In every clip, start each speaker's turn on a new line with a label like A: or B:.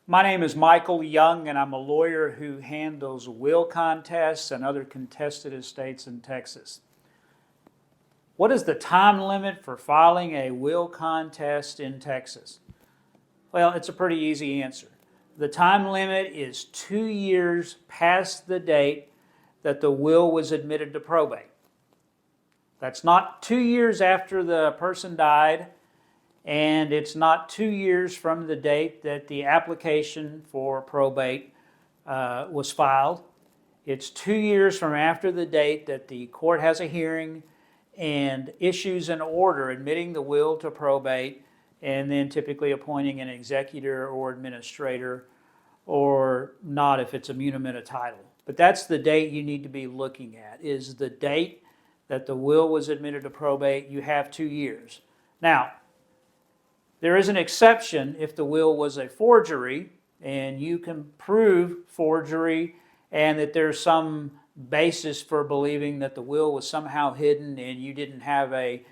A: My name is Michael Young, and I'm a lawyer who handles will contests and other contested estates in Texas. What is the time limit for filing a will contest in Texas? Well, it's a pretty easy answer. The time limit is 2 years past the date that the will was admitted to probate. That's not 2 years after the person died, and it's not 2 years from the date that the application for probate was filed. It's 2 years from after the date that the court has a hearing and issues an order admitting the will to probate, and then typically appointing an executor or administrator, or not if it's a muniment title. But that's the date you need to be looking at, is the date that the will was admitted to probate. You have 2 years. Now, there is an exception if the will was a forgery, and you can prove forgery and that there's some basis for believing that the will was somehow hidden and you didn't have a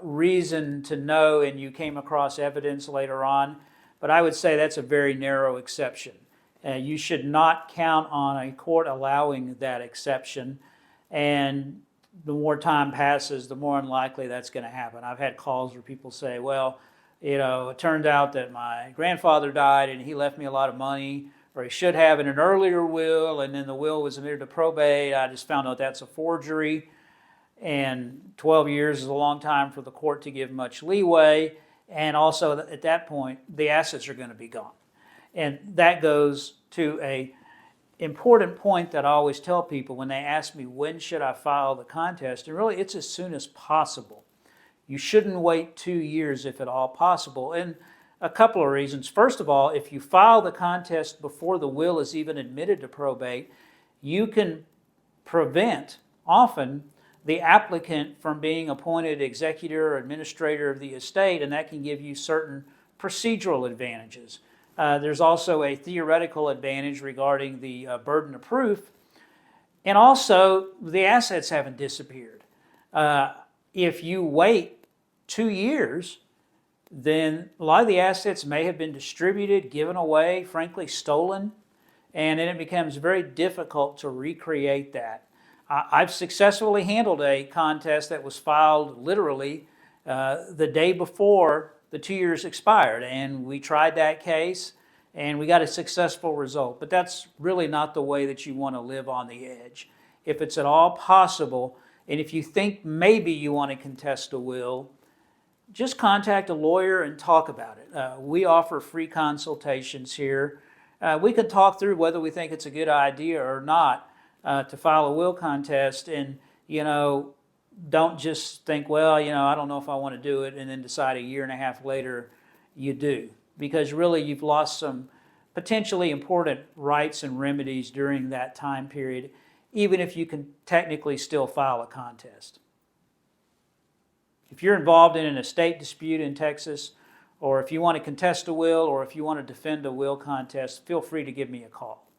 A: reason to know and you came across evidence later on. But I would say that's a very narrow exception. You should not count on a court allowing that exception, and the more time passes, the more unlikely that's going to happen. I've had calls where people say, well, it turned out that my grandfather died and he left me a lot of money, or he should have in an earlier will, and then the will was admitted to probate. I just found out that's a forgery. And 12 years is a long time for the court to give much leeway. And also at that point, the assets are going to be gone. And that goes to an important point that I always tell people when they ask me, when should I file the contest? And really, it's as soon as possible. You shouldn't wait 2 years if at all possible. And a couple of reasons. First of all, if you file the contest before the will is even admitted to probate, you can prevent, often, the applicant from being appointed executor or administrator of the estate, and that can give you certain procedural advantages. There's also a theoretical advantage regarding the burden of proof, and also the assets haven't disappeared. If you wait 2 years, then a lot of the assets may have been distributed, given away, frankly stolen, and then it becomes very difficult to recreate that. I've successfully handled a contest that was filed literally the day before the 2 years expired, and we tried that case and we got a successful result. But that's really not the way that you want to live on the edge. If it's at all possible, and if you think maybe you want to contest a will, just contact a lawyer and talk about it. We offer free consultations here. We can talk through whether we think it's a good idea or not to file a will contest, and don't just think, well, I don't know if I want to do it, and then decide a year and a half later you do, because really you've lost some potentially important rights and remedies during that time period, even if you can technically still file a contest. If you're involved in an estate dispute in Texas, or if you want to contest a will, or if you want to defend a will contest, feel free to give me a call.